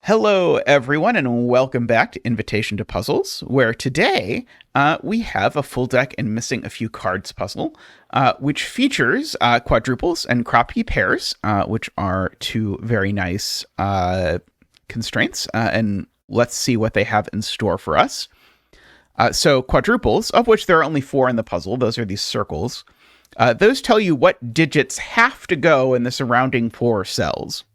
Hello, everyone, and welcome back to Invitation to Puzzles, where today we have a full deck and missing a few cards puzzle, which features quadruples and Kropki pairs, which are two very nice constraints. And let's see what they have in store for us. So quadruples, of which there are only 4 in the puzzle, those are these circles. Those tell you what digits have to go in the surrounding 4 cells.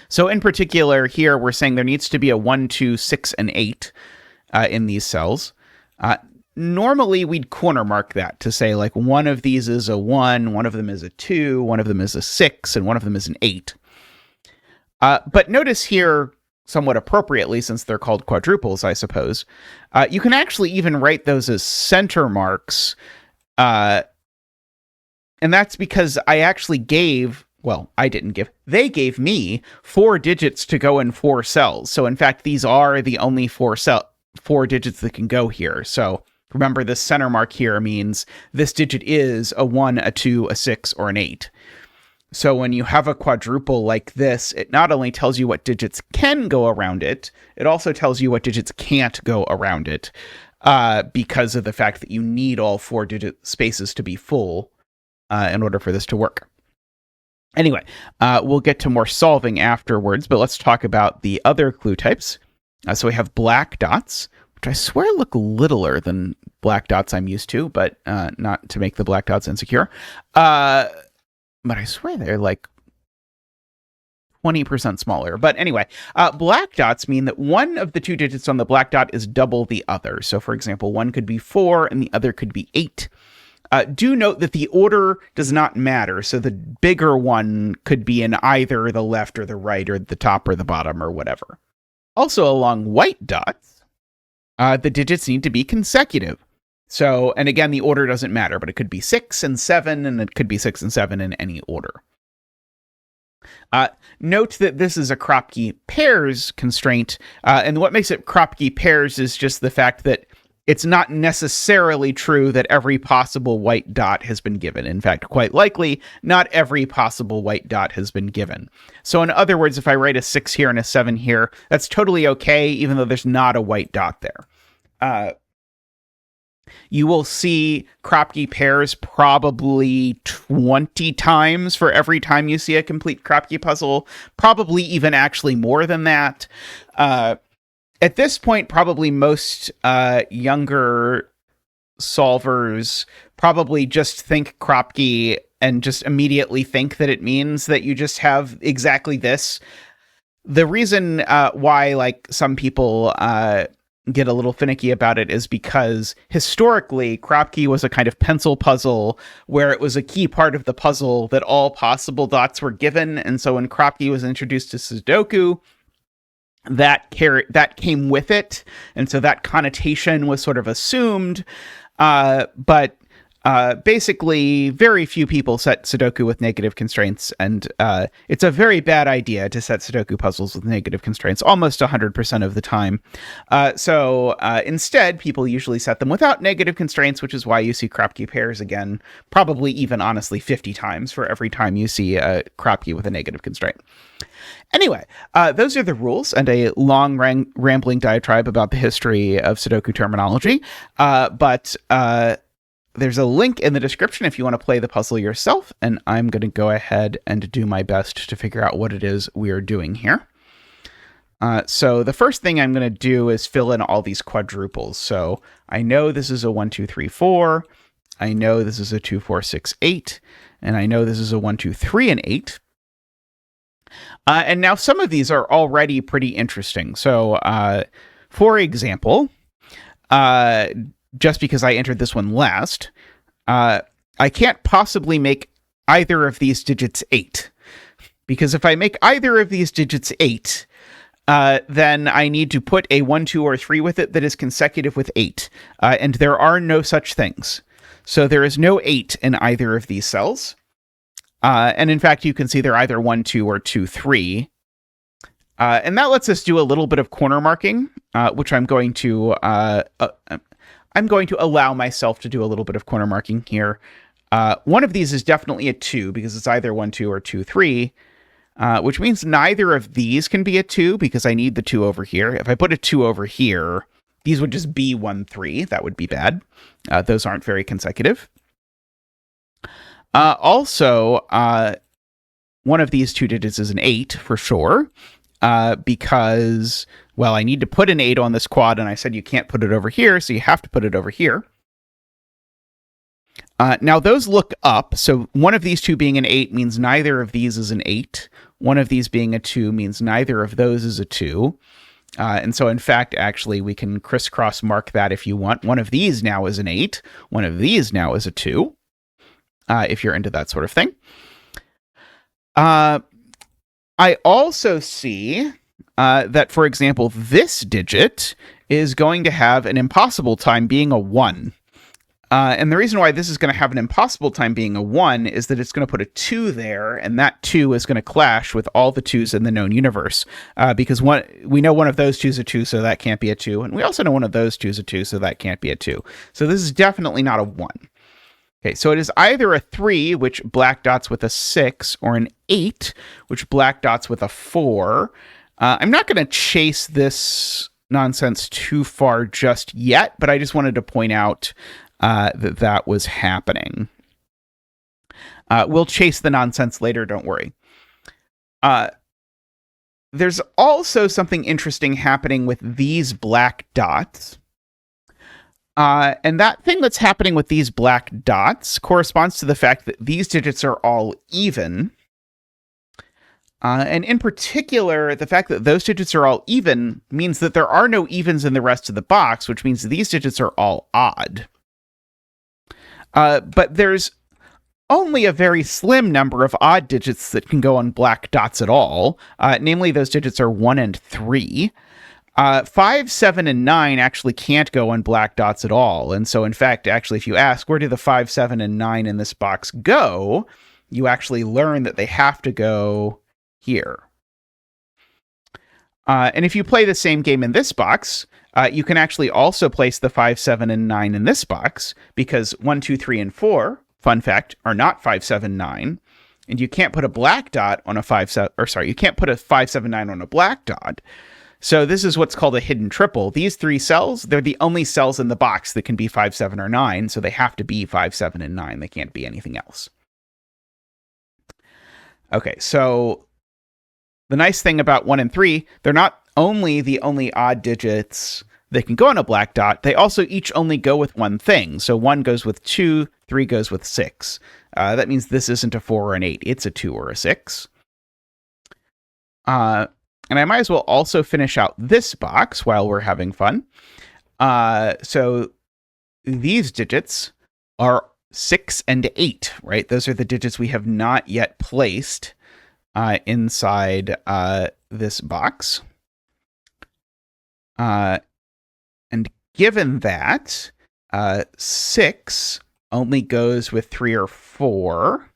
So in particular, here we're saying there needs to be a 1, 2, 6, and 8 in these cells. Normally, we'd corner mark that to say, like, one of these is a 1, one of them is a 2, one of them is a 6, and one of them is an 8. But notice here, somewhat appropriately, since they're called quadruples, I suppose, you can actually even write those as center marks. And that's because I actually gave... Well, I didn't give. They gave me 4 digits to go in 4 cells. So in fact, these are the only 4 digits that can go here. So remember, this center mark here means this digit is a 1, a 2, a 6, or an 8. So when you have a quadruple like this, it not only tells you what digits can go around it, it also tells you what digits can't go around it, because of the fact that you need all 4 digit spaces to be full in order for this to work. Anyway, we'll get to more solving afterwards, but let's talk about the other clue types. So we have black dots, which I swear look littler than black dots I'm used to, but not to make the black dots insecure. But I swear they're like 20% smaller. But anyway, black dots mean that one of the 2 digits on the black dot is double the other. So for example, one could be 4 and the other could be 8. Do note that the order does not matter, so the bigger one could be in either the left or the right or the top or the bottom or whatever. Also, along white dots, the digits need to be consecutive. So, and again, the order doesn't matter, but it could be 6 and 7, and it could be 6 and 7 in any order. Note that this is a Kropki pairs constraint, and what makes it Kropki pairs is just the fact that it's not necessarily true that every possible white dot has been given. In fact, quite likely, not every possible white dot has been given. So in other words, if I write a 6 here and a 7 here, that's totally okay, even though there's not a white dot there. You will see Kropki pairs probably 20 times for every time you see a complete Kropki puzzle, probably even actually more than that. At this point, probably most younger solvers probably just think Kropki and just immediately think that it means that you just have exactly this. The reason why, like, some people get a little finicky about it is because historically, Kropki was a kind of pencil puzzle where it was a key part of the puzzle that all possible dots were given. And so when Kropki was introduced to Sudoku, that came with it, and so that connotation was sort of assumed, but basically very few people set Sudoku with negative constraints, and it's a very bad idea to set Sudoku puzzles with negative constraints almost 100% of the time. So instead, people usually set them without negative constraints, which is why you see Kropki pairs again, probably even honestly 50 times for every time you see a Kropki with a negative constraint. Anyway, those are the rules and a long rambling diatribe about the history of Sudoku terminology. But there's a link in the description if you want to play the puzzle yourself, and I'm going to go ahead and do my best to figure out what it is we are doing here. So the first thing I'm going to do is fill in all these quadruples. So I know this is a 1, 2, 3, 4. I know this is a 2, 4, 6, 8. And I know this is a 1, 2, 3, and 8. And now some of these are already pretty interesting. So, for example, just because I entered this one last, I can't possibly make either of these digits 8. Because if I make either of these digits 8, then I need to put a 1, 2, or 3 with it that is consecutive with 8. And there are no such things. So there is no 8 in either of these cells. And in fact, you can see they're either 1, 2, or 2, 3. And that lets us do a little bit of corner marking, which I'm going to allow myself to do a little bit of corner marking here. One of these is definitely a 2 because it's either 1, 2, or 2, 3. which means neither of these can be a 2 because I need the 2 over here. If I put a 2 over here, these would just be 1, 3. That would be bad. Those aren't very consecutive. Also, one of these 2 digits is an 8 for sure, because, well, I need to put an 8 on this quad, and I said you can't put it over here, so you have to put it over here. Now, those look up, so one of these 2 being an 8 means neither of these is an 8. One of these being a 2 means neither of those is a 2. And so, in fact, actually, we can crisscross mark that if you want. One of these now is an 8. One of these now is a 2, if you're into that sort of thing. I also see that, for example, this digit is going to have an impossible time being a 1. And the reason why this is going to have an impossible time being a 1 is that it's going to put a 2 there, and that 2 is going to clash with all the 2s in the known universe. Because we know one of those 2 is a 2, so that can't be a 2. And we also know one of those 2 is a 2, so that can't be a 2. So this is definitely not a 1. Okay, so it is either a 3, which black dots with a 6, or an 8, which black dots with a 4. I'm not going to chase this nonsense too far just yet, but I just wanted to point out that was happening. We'll chase the nonsense later, don't worry. There's also something interesting happening with these black dots. And that thing that's happening with these black dots corresponds to the fact that these digits are all even. And in particular, the fact that those digits are all even means that there are no evens in the rest of the box, which means these digits are all odd. But there's only a very slim number of odd digits that can go on black dots at all. Namely, those digits are 1 and 3. 5, 7, and 9 actually can't go on black dots at all. And so, in fact, actually, if you ask, where do the 5, 7, and 9 in this box go? You actually learn that they have to go here. And if you play the same game in this box, you can actually also place the 5, 7, and 9 in this box, because 1, 2, 3, and 4, fun fact, are not 5, 7, 9. And you can't put a black dot on a 5, 7, or sorry, you can't put a 5, 7, 9 on a black dot. So this is what's called a hidden triple. These 3 cells, they're the only cells in the box that can be 5, 7, or 9, so they have to be 5, 7, and 9. They can't be anything else. Okay, so the nice thing about 1 and 3, they're not only the only odd digits that can go on a black dot, they also each only go with one thing. So 1 goes with 2, 3 goes with 6. That means this isn't a 4 or an 8, it's a 2 or a 6. And I might as well also finish out this box while we're having fun. So these digits are 6 and 8, right? Those are the digits we have not yet placed inside this box. And given that 6 only goes with 3 or 4.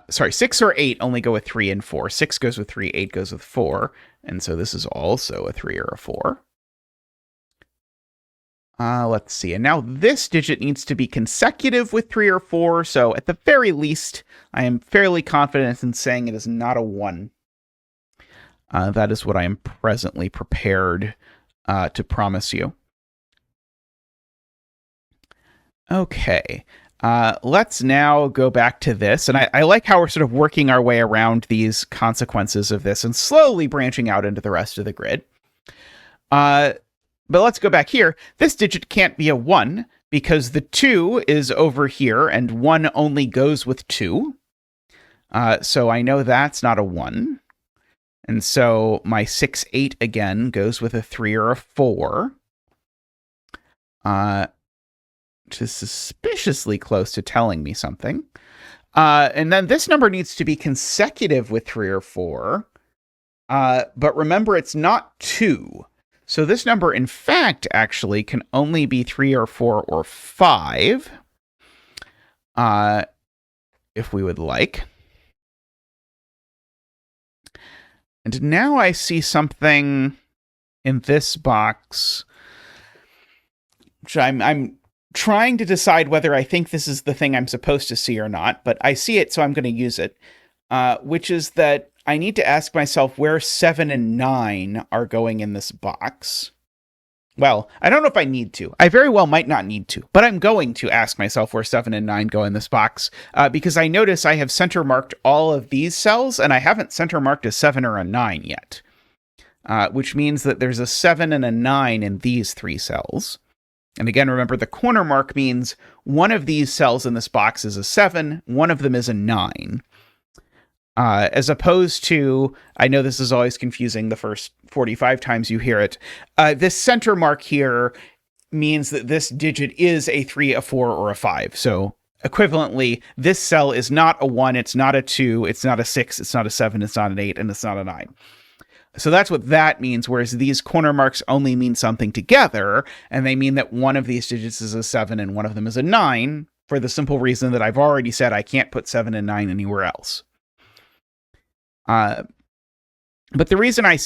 6 or 8 only go with 3 and 4. 6 goes with 3, 8 goes with 4. And so this is also a 3 or a 4. Let's see. And now this digit needs to be consecutive with 3 or 4. So at the very least, I am fairly confident in saying it is not a 1. That is what I am presently prepared to promise you. Okay. Let's now go back to this. And I like how we're sort of working our way around these consequences of this and slowly branching out into the rest of the grid. But let's go back here. This digit can't be a 1 because the 2 is over here and 1 only goes with 2. So I know that's not a 1. And so my 6, 8 again goes with a 3 or a 4. Which is suspiciously close to telling me something. And then this number needs to be consecutive with 3 or 4. But remember, it's not 2. So this number, in fact, actually can only be 3 or 4 or 5. If we would like. And now I see something in this box, which I'm trying to decide whether I think this is the thing I'm supposed to see or not, but I see it, so I'm going to use it. which is that I need to ask myself where 7 and 9 are going in this box. Well, I don't know if I need to. I very well might not need to, but I'm going to ask myself where 7 and 9 go in this box, because I notice I have center marked all of these cells, and I haven't center marked a 7 or a 9 yet, which means that there's a 7 and a 9 in these 3 cells. And again, remember, the corner mark means one of these cells in this box is a 7, one of them is a 9. As opposed to, I know this is always confusing the first 45 times you hear it, this center mark here means that this digit is a 3, a 4, or a 5. So equivalently, this cell is not a 1, it's not a 2, it's not a 6, it's not a 7, it's not an 8, and it's not a 9. So that's what that means, whereas these corner marks only mean something together, and they mean that one of these digits is a 7 and one of them is a 9, for the simple reason that I've already said I can't put 7 and 9 anywhere else. But the reason I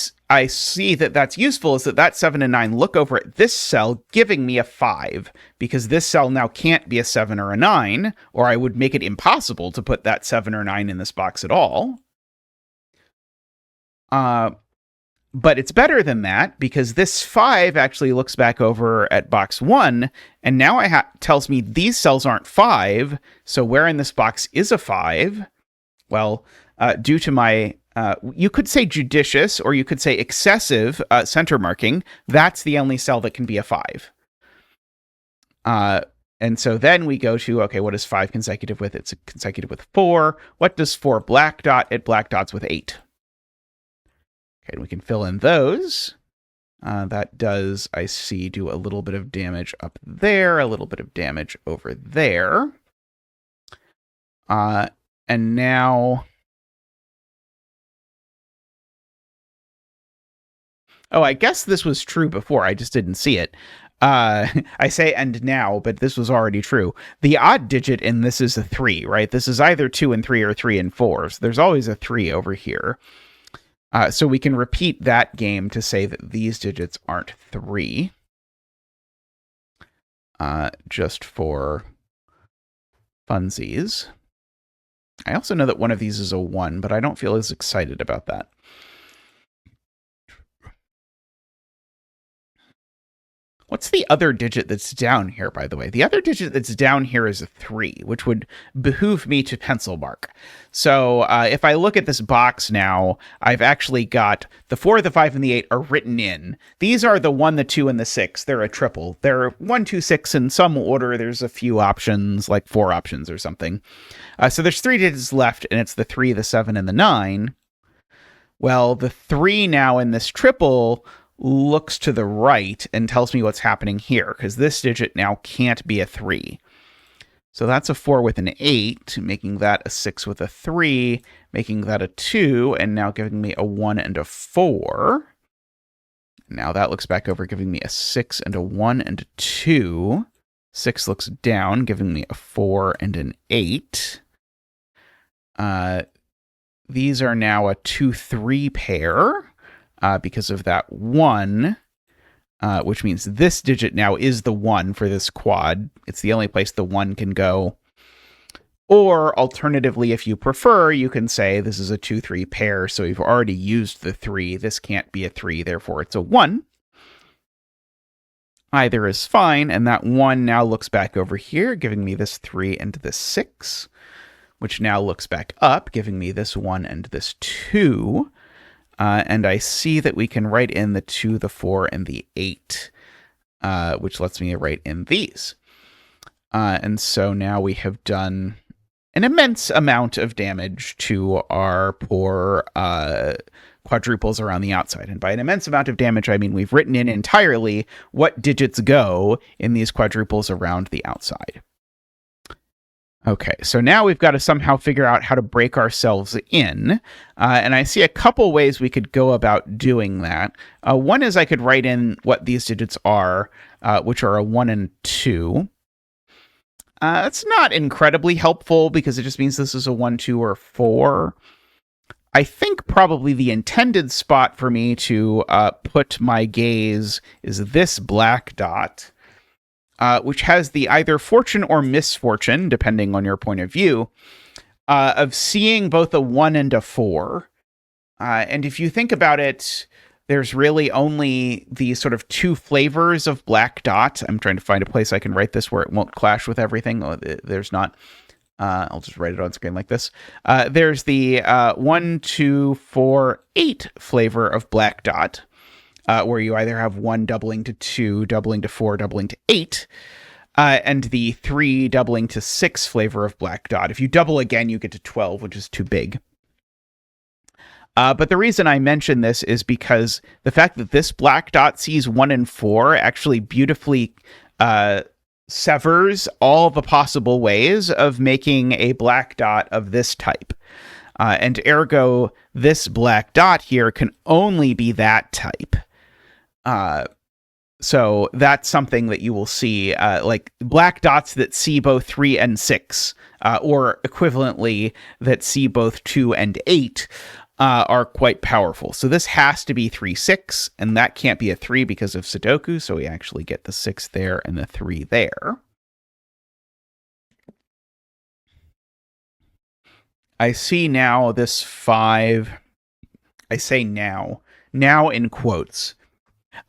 see that that's useful is that 7 and 9 look over at this cell, giving me a 5, because this cell now can't be a 7 or a 9, or I would make it impossible to put that 7 or 9 in this box at all. But it's better than that, because this 5 actually looks back over at box 1, and now tells me these cells aren't 5, so where in this box is a 5? Well, due to my, you could say judicious, or you could say excessive center marking, that's the only cell that can be a 5. And so then we go to, okay, what is 5 consecutive with? It's consecutive with 4. What does 4 black dot? It black dots with 8. Okay, and we can fill in those. That does, I see, do a little bit of damage up there, a little bit of damage over there. And now... Oh, I guess this was true before. I just didn't see it. I say and now, but this was already true. The odd digit in this is a 3, right? This is either 2 and 3 or 3 and 4. So there's always a 3 over here. So we can repeat that game to say that these digits aren't 3. Just for funsies. I also know that one of these is a 1, but I don't feel as excited about that. What's the other digit that's down here, by the way? The other digit that's down here is a 3, which would behoove me to pencil mark. So if I look at this box now, I've actually got the 4, the 5, and the 8 are written in. These are the 1, the 2, and the 6. They're a triple. They're 1, 2, 6 in some order. There's a few options, like 4 options or something. So there's 3 digits left, and it's the 3, the 7, and the 9. Well, the 3 now in this triple looks to the right and tells me what's happening here, because this digit now can't be a 3. So that's a 4 with an 8, making that a 6 with a 3, making that a 2, and now giving me a 1 and a 4. Now that looks back over, giving me a 6 and a 1 and a 2. 6 looks down, giving me a 4 and an 8. These are now a 2-3 pair. Because of that 1, which means this digit now is the 1 for this quad. It's the only place the 1 can go. Or alternatively, if you prefer, you can say this is a 2-3 pair, so you've already used the 3. This can't be a 3, therefore it's a 1. Either is fine, and that 1 now looks back over here, giving me this 3 and this 6, which now looks back up, giving me this 1 and this 2. And I see that we can write in the 2, the 4, and the 8, which lets me write in these. And so now we have done an immense amount of damage to our poor quadruples around the outside. And by an immense amount of damage, I mean we've written in entirely what digits go in these quadruples around the outside. Okay, so now we've got to somehow figure out how to break ourselves in, and I see a couple ways we could go about doing that. One is I could write in what these digits are, which are a 1 and 2. That's not incredibly helpful because it just means this is a 1, 2, or 4. I think probably the intended spot for me to put my gaze is this black dot. Which has the either fortune or misfortune, depending on your point of view, of seeing both a 1 and a 4. And if you think about it, there's really only these sort of two flavors of black dot. I'm trying to find a place I can write this where it won't clash with everything. Oh, there's not. I'll just write it on screen like this. There's the 1, 2, 4, 8 flavor of black dot, where you either have 1 doubling to 2, doubling to 4, doubling to 8, and the 3 doubling to 6 flavor of black dot. If you double again, you get to 12, which is too big. But the reason I mention this is because the fact that this black dot sees 1 and 4 actually beautifully severs all the possible ways of making a black dot of this type. And ergo, this black dot here can only be that type. So that's something that you will see, like black dots that see both 3 and 6, or equivalently that see both 2 and 8, are quite powerful. So this has to be 3, 6, and that can't be a 3 because of Sudoku, so we actually get the 6 there and the 3 there. I see now this 5. I say now in quotes.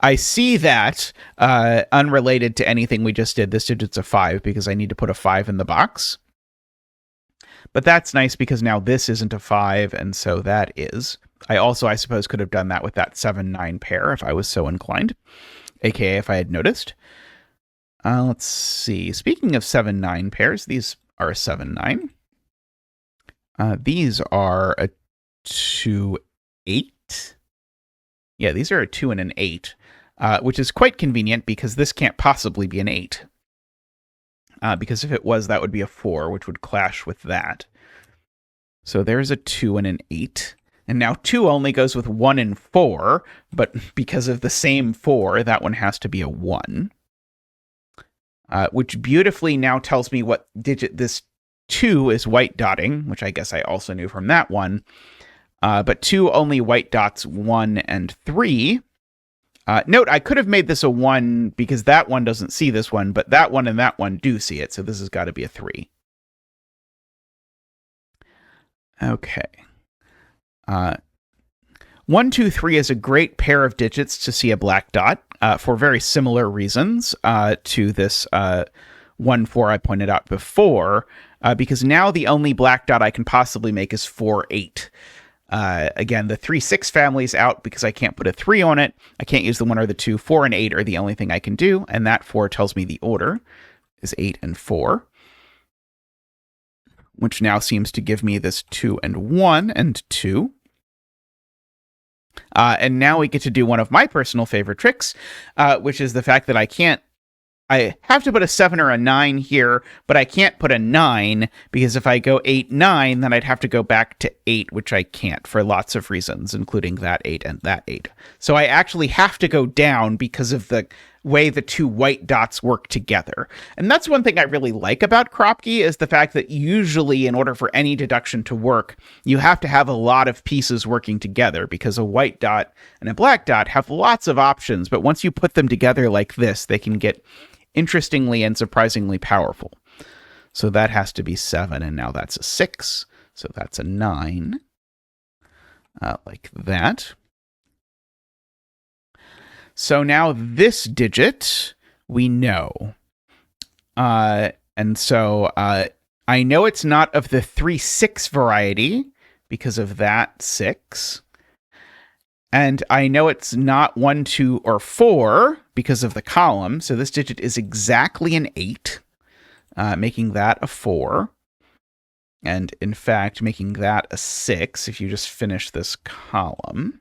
I see that, unrelated to anything we just did, this digit's a 5 because I need to put a 5 in the box. But that's nice because now this isn't a 5, and so that is. I also, I suppose, could have done that with that 7-9 pair if I was so inclined, aka if I had noticed. Let's see. Speaking of 7-9 pairs, these are a 7-9. These are a 2-8. Yeah, these are a 2 and an 8, which is quite convenient because this can't possibly be an 8. Because if it was, that would be a 4, which would clash with that. So there's a 2 and an 8. And now 2 only goes with 1 and 4, but because of the same 4, that one has to be a 1. Which beautifully now tells me what digit this 2 is white dotting, which I guess I also knew from that one. But 2 only white dots 1 and 3. Note, I could have made this a 1 because that one doesn't see this one, but that one and that one do see it, so this has got to be a 3. Okay. 1, 2, 3 is a great pair of digits to see a black dot for very similar reasons to this 1, 4 I pointed out before, because now the only black dot I can possibly make is 4, 8. Again, the 3, 6 family's out because I can't put a 3 on it. I can't use the 1 or the 2. 4 and 8 are the only thing I can do, and that 4 tells me the order is 8 and 4, which now seems to give me this 2 and 1 and 2. And now we get to do one of my personal favorite tricks, which is the fact that I have to put a 7 or a 9 here, but I can't put a 9 because if I go 8, 9, then I'd have to go back to 8, which I can't for lots of reasons, including that 8 and that 8. So I actually have to go down because of the way the two white dots work together. And that's one thing I really like about Kropki is the fact that usually in order for any deduction to work, you have to have a lot of pieces working together because a white dot and a black dot have lots of options, but once you put them together like this, they can get interestingly and surprisingly powerful. So that has to be 7, and now that's a 6. So that's a 9. Like that. So now this digit we know. And so I know it's not of the 3, 6 variety because of that 6. And I know it's not 1, 2, or 4 because of the column. So this digit is exactly an 8, making that a 4. And in fact, making that a 6 if you just finish this column.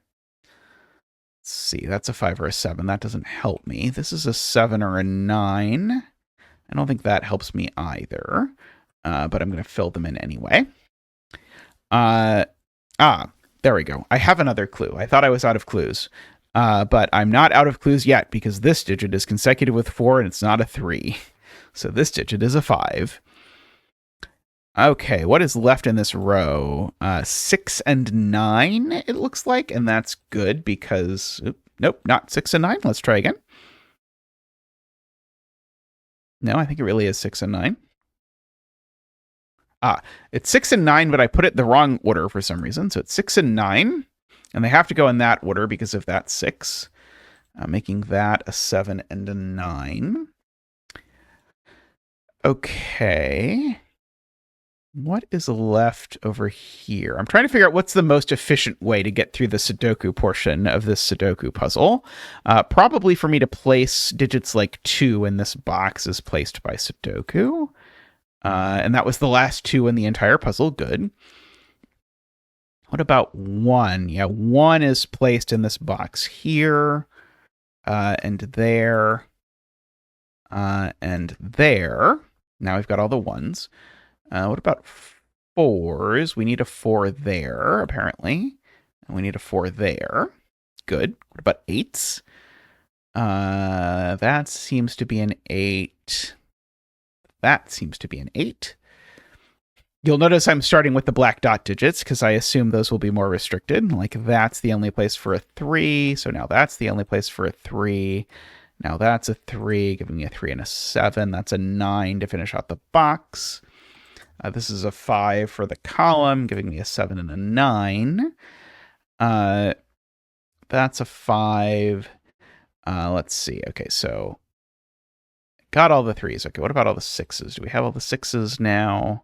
Let's see, that's a 5 or a 7. That doesn't help me. This is a 7 or a 9. I don't think that helps me either, but I'm going to fill them in anyway. There we go. I have another clue. I thought I was out of clues, but I'm not out of clues yet because this digit is consecutive with 4 and it's not a 3. So this digit is a 5. Okay, what is left in this row? 6 and 9, it looks like, and that's good because... Nope, not 6 and 9. Let's try again. No, I think it really is 6 and 9. It's 6 and 9, but I put it the wrong order for some reason. So it's 6 and 9, and they have to go in that order because of that 6, making that a 7 and a 9. Okay. What is left over here? I'm trying to figure out what's the most efficient way to get through the Sudoku portion of this Sudoku puzzle. Probably for me to place digits like 2 in this box is placed by Sudoku. And that was the last 2 in the entire puzzle. Good. What about 1? Yeah, 1 is placed in this box here, and there, and there. Now we've got all the 1s. What about 4s? We need a 4 there, apparently. And we need a 4 there. Good. What about 8s? That seems to be an 8. That seems to be an 8. You'll notice I'm starting with the black dot digits because I assume those will be more restricted. Like that's the only place for a 3. So now that's the only place for a 3. Now that's a 3, giving me a 3 and a 7. That's a 9 to finish out the box. This is a 5 for the column, giving me a 7 and a 9. That's a 5. Let's see. Okay, so got all the 3s. Okay, what about all the 6s? Do we have all the 6s now?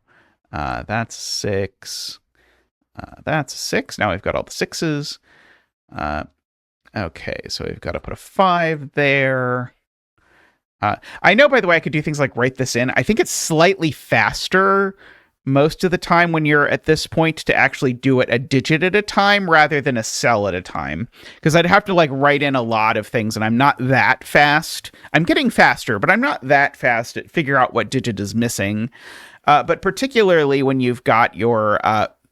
That's 6. That's 6. Now we've got all the 6s. Okay, so we've got to put a 5 there. I know, by the way, I could do things like write this in. I think it's slightly faster most of the time when you're at this point to actually do it a digit at a time rather than a cell at a time. Because I'd have to like write in a lot of things, and I'm not that fast. I'm getting faster, but I'm not that fast at figure out what digit is missing. But particularly when you've got your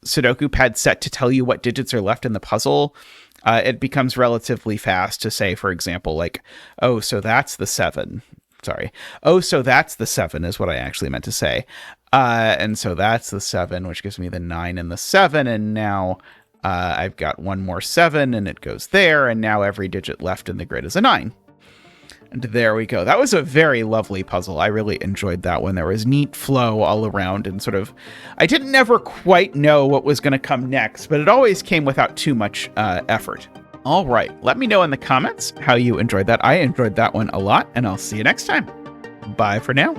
Sudoku pad set to tell you what digits are left in the puzzle, it becomes relatively fast to say, for example, like, oh, so that's the 7. Sorry. Oh, so that's the 7 is what I actually meant to say. And so that's the 7, which gives me the 9 and the 7. And now I've got one more 7 and it goes there. And now every digit left in the grid is a 9. And there we go. That was a very lovely puzzle. I really enjoyed that one. There was neat flow all around and sort of, I didn't ever quite know what was going to come next, but it always came without too much effort. All right. Let me know in the comments how you enjoyed that. I enjoyed that one a lot, and I'll see you next time. Bye for now.